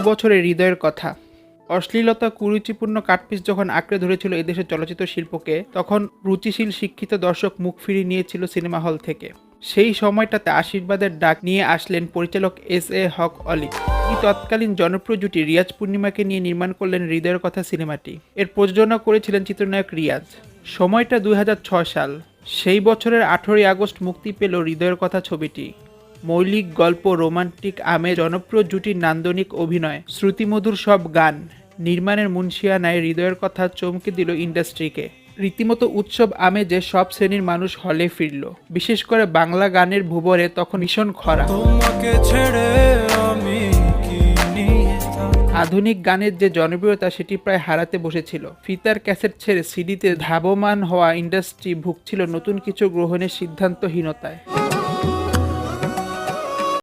বছরে হৃদয়ের কথা। অশ্লীলতা কুরুচিপূর্ণ কাটপিস যখন আঁকড়ে ধরেছিল এদেশের চলচ্চিত্র শিল্পকে, তখন রুচিশীল শিক্ষিত দর্শক মুখ ফিরিয়ে নিয়েছিল সিনেমা হল থেকে। সেই সময়টাতে আশীর্বাদের ডাক নিয়ে আসলেন পরিচালক এস.এ. হক অলি। এই তৎকালীন জনপ্রিয় জুটি রিয়াজ পূর্ণিমাকে নিয়ে নির্মাণ করলেন হৃদয়ের কথা সিনেমাটি। এর প্রযোজনা করেছিলেন চিত্রনায়ক রিয়াজ। সময়টা 2006 সাল। সেই বছরের 18ই আগস্ট মুক্তি পেল হৃদয়ের কথা ছবিটি। মৌলিক গল্প, রোমান্টিক আমেজ, জনপ্রিয় জুটির নান্দনিক অভিনয়, শ্রুতিমধুর সব গান, নির্মাণের মুন্সিয়ানায় হৃদয়ের কথা চমকে দিল ইন্ডাস্ট্রিকে। রীতিমতো উৎসব আমেজে সব শ্রেণীর মানুষ হলে ফিরল। বিশেষ করে বাংলা গানের ভুবরে তখন ভীষণ খরা। আধুনিক গানের যে জনপ্রিয়তা সেটি প্রায় হারাতে বসেছিল। ফিতার ক্যাসেট ছেড়ে সিডিতে ধাবমান হওয়া ইন্ডাস্ট্রি ভুগছিল নতুন কিছু গ্রহণের সিদ্ধান্তহীনতায়।